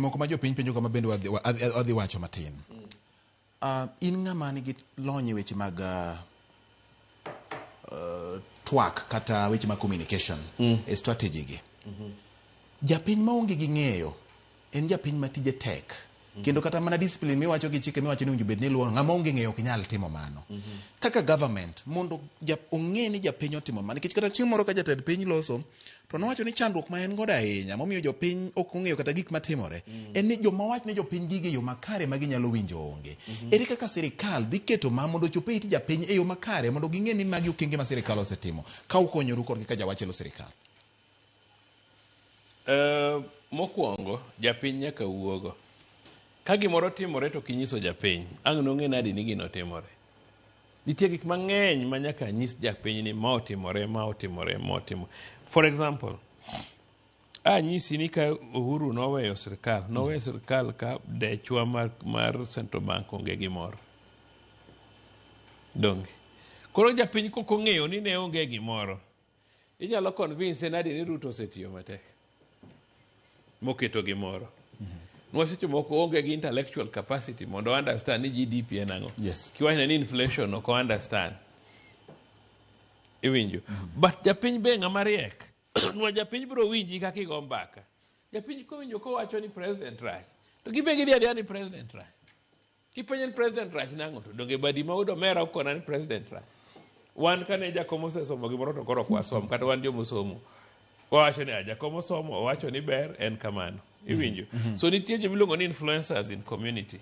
moko ma jopiny penjo kama bende odhi wacho matin. In ng'ama nigi lony weche mag twak kata weche mag communication e strategy gi. Japiny maonge gi ng'eyo en japiny matije tek. Kendo kata mana discipline miwacho gi chike miwacho ni winjo bed ni luwo ng'ama onge ng'eyo ok nyal timo mano. Kaka government mondo ong'e ni japiny otimo mano nikech kata chieng' moro ka jatend piny loso to nowacho ni chandruok ma en godo ahinya momiyo jopiny ok ong'eyo kata gik matimore en ni joma wach ne jopiny gige yo makare ma ginyalo winjo onge. Ere kaka sirikal dhi keto ma mondo chope iti japiny e yo makare mondo ging'e ni magi okenge ma sirikal osetimo ka ukonyoru kod kaka jawachelo sirikal. Mokwongo japiny nyaka wuogo. Ka gimoro timore to kinyiso japiny, ang' nong'e nadi ni gino timore. Nitie gik mang'eny ma nyaka nyis japiny ni ma otimore. For example, nyisi ni ka Uhuru noweyo sirikal ka dechwa mar Central Bank onge gimoro. Donge. Koro japiny kok ong'eyo ni ne onge gimoro. Inyalo convince nadi ni Ruto osetiyo matek. Moketo gimoro. Nwaseche moko onge gi intellectual capacity mondo understand ni GDP en ang'o. Yes. Kiwacho ni inflation ok understand. Iwinjo. But japiny be ng'ama riek. Nwa japiny bro winji kaka igo mbaka. Japiny kowinjo kowacho ni president rach. To gibe gidhi adiya ni president rach. Kipenjo ni president rach nang'o to donge badi ma udo mera ukona ni president rach. Wan kane jakom osesomo gimoro to koro kwasom kata wan jomosomo. Owacho ni jakom osomo owacho ni ber en kamano. Iwinjo. So nitie jimiluongo ni influencers in community.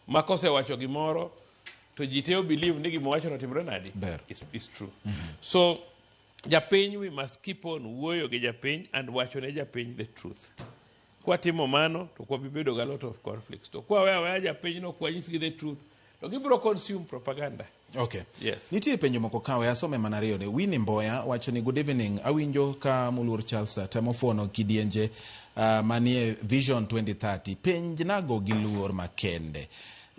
Ma kosewacho gimoro to ji te believe ni gimowacho no timre nadi. It's true. So japiny, we must keep on wuoyo gi japiny and wacho ne japiny the truth. Kwa timo mano to kwa bibedo ga lot of conflicts. To kwa wewe japiny no kwa nyisi the truth. To gibro consume propaganda. Okay. Yes. Nitie penjo moko kawe asome manariyo ne Winnie Mboya wacho ni good evening awinjo ka Muluor Charles temo fono kidienje manie Vision 2030 penj nago gi luor makende.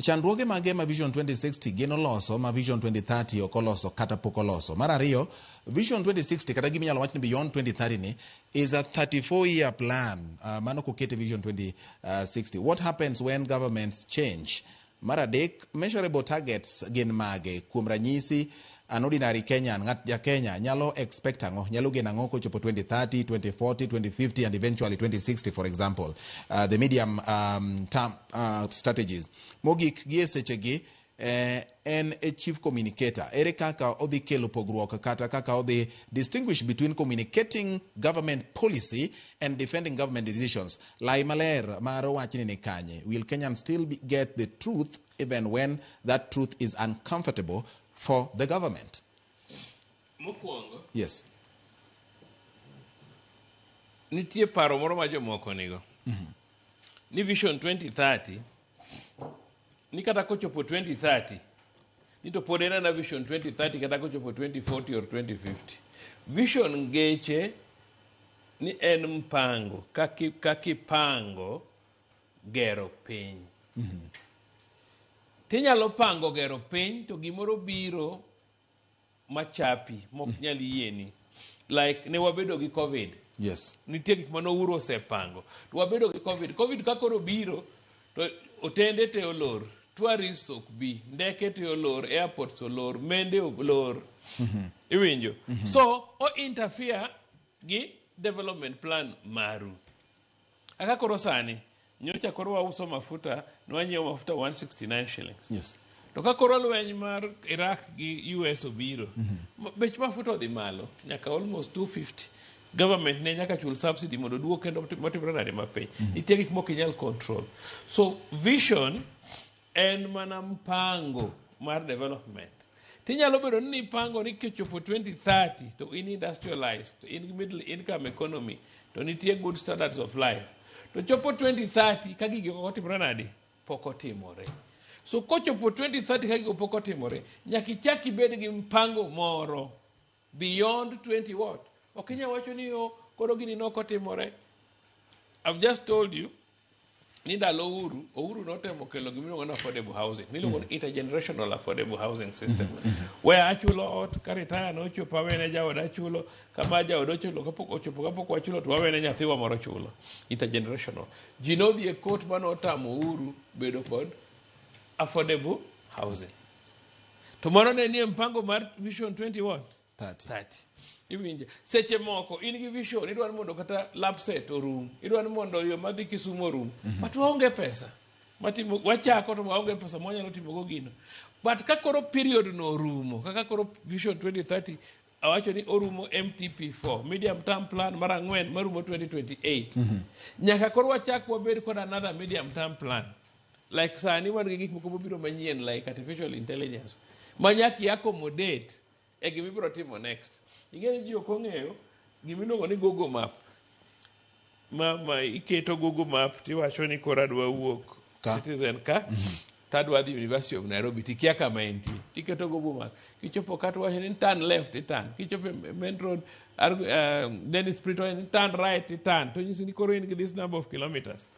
Chandruoge mage ma Vision 2060 geno loso ma Vision 2030 okoloso kata pokoloso. Marariyo Vision 2060 kata giminyalo wach ni beyond 2030 ni is a 34-year plan mano kokete Vision 2060. What happens when governments change? Maradek, measurable targets gin mage kuom ranyisi an ordinary Kenyan ngat ja Kenya nyalo expect ang'o nyalo geno ang'o kochopo 2030 2040 2050 and eventually 2060 for example the medium term strategies mogik gi esechegi en a chief communicator ere kaka odhi kelo pogruok kata kaka odhi distinguish between communicating government policy and defending government decisions. Lai maler maro wachni ni kanye, will Kenyans still get the truth even when that truth is uncomfortable for the government? Mokwongo. Yes. Nitie paro moro ma jomoko nigo. Ni Vision 2030 ni kata kochopo 2030 ni to pod en na Vision 2030 kata kochopo 2040 or 2050. Vision geche ni en mpango kakipango gero piny. Tinyalo pango gero piny to gimoro biro machapi mok nyal yieni. Like ne wabedo gi COVID. Yes. Nitie gik mano uro osepango. To wabedo gi COVID. COVID kakoro biro to otende te olor. Tourists ok bi. Ndeke te olor. Airports olor. Mende olor. Iwinjo. So, o interfere gi development plan maru. Aka koro sani, nyocha koro wauso mafuta, nwanyiewo mafuta 169 shillings. Yes. To ka koro lweny mar Iraq gi US obiro, bech mafuta odhi malo, nyaka almost 250. Government ne nyaka chul subsidy mondo duok kendo motimre nade mapiny. Nitie gik mok inyal control. So vision en mana mpango mar development. Tinyalo bedo ni pango ni kichopo 2030 to in industrialized, to in middle income economy, to nitie good standards of life. To chopo 2030 ka gigi ok otimre nade pok otimore. So kochopo 2030 ka gigi pok otimore, nyaka ichak ibed gi mpango moro beyond 20 what? Okinya wacho ni koro gini nok otimore. I've just told you ni ndalo Uhuru notemo kelo gimiluongo ni affordable housing, miluongo ni intergenerational affordable housing system. Where achulo ot, ka retire nochopo awene jaoda achulo, kama jaoda ochulo kapok wachulo to awene nyathiwa moro chulo. Intergenerational. Ji nodhi e court manotamo Uhuru bedo kod affordable housing. To mano ne nie mpango mar Vision 21 30. Iwinje seche moko in gi vision idwaro mondo kata lapset orum, idwaro mondo yo madhi Kisumu orum, but waonge pesa matimo, wachako to waonge pesa mwanyalo timo go gino. But ka koro period no orumo, kaka koro Vision 2030 awacho ni orumo MTP4 medium term plan mar 4 marumo 2028, nyaka koro wachak wabed kod another medium term plan like sani wan gi gik moko mobiro manyien like artificial intelligence manyaki accommodate e gimi biro timo next. Ingeni ji ok ong'eyo gimiluongo ni Google Map. Ma iketo Google Map tiwacho ni kora dwa wuok Citizen ka tadwa dhi University of Nairobi tikia kama entie. Iketo Google Map. Kichopo kata wacho ni turn left turn. Kichopo main road Dennis Prito turn right turn. To nyisi ni koro in this number of kilometers.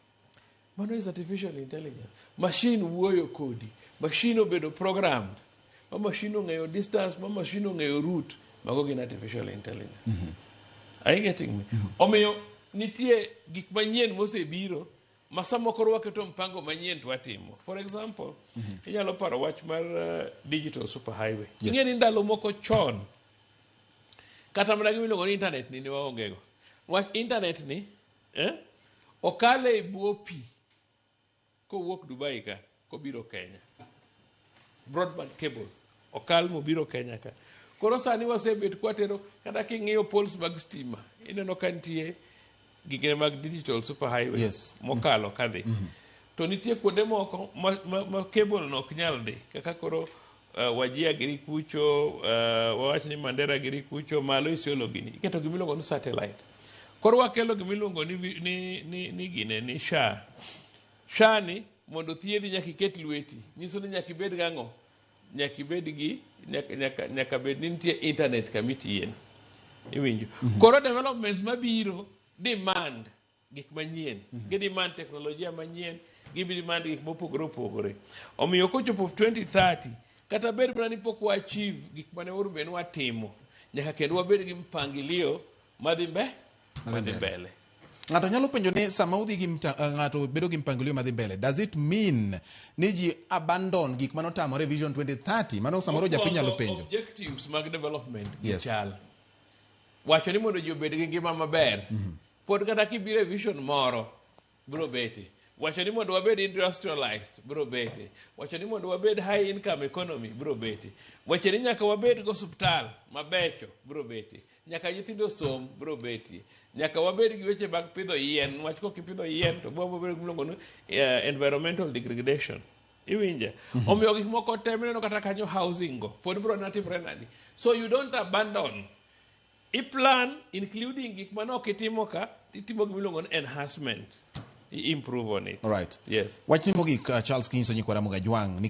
Mano is artificial intelligence. Machine wuoyo kodi. Machine obedo programmed. Ma machine ong'eyo distance, ma machine ong'eyo route. Mago gin artificial intelligence. Are you getting me? Omiyo nitie gik manyien mosebiro ma samoko waketo mpango manyien to watimo. For example, inyalo paro wach mar digital superhighway. Ingeni ndalo moko chon kata mana gimiluongo ni internet ni waongego. Wach internet ni okale e buo pi kowuok Dubai ka kobiro Kenya. Broadband cables okal mobiro Kenya ka. Koro sani wasebet kwatero kata king'iyo poles mag stima ineno ka nitie gige mag digital superhighway mokalo kadhi. To nitie kuonde moko ma cable no ok nyal dhi, kaka koro Wajia giri kucho, wawach ni Mandera giri kucho, malo Isiolo gini iketo gimiluongo ni satellite. Koro wakelo gimiluongo ni gine ni SHA ni mondo thiedhi nyaka iket lweti, nyiso ni nyaka ibed gang'o, nyaka ibed gi nyaka bed ni nitie internet kamitien. Iwinjo. Koro developments mabiro demand gik manyien, gi demand teknolojia manyien, gi demand gik mopogore opogore. Omiyo kochopo 2030 kata bed mana ni pok wa achieve gik mane urben watimo, nyaka kendo wabed gi mpangilio madhi mbele. Ng'ato nyalo penjo ni sama udhi gi ng'ato bedo gi mpangilio madhi mbele, does it mean ni ji abandon gik manotamore Vision 2030? Mano samoro japiny nyalo penjo. Objectives mag development gichal. Wacho ni mondo ji obed gi ngima maber. Pod kata kibire vision moro biro bete. Wacho ni mondo wabed industrialized biro bete. Wacho ni mondo wabed high income economy biro bete. Wacho ni nyaka wabed go hospital mabecho biro bete. Nyaka nyithindo som biro bete. Nyaka wabed gi weche mag pidho yien, wach ko kipidho yien to bobo bedo gimluongo ni environmental degradation. Iwinje. Omiyo gik moko temeno kata kanyo housing go pod biro natimre nadi. So you don't abandon. I plan including gik manok itimo ka, itimo gimluongo ni enhancement. Improve on it. All right. Yes. Wach ni mogik Charles Kinso nyikwara Ramogi Ajwang'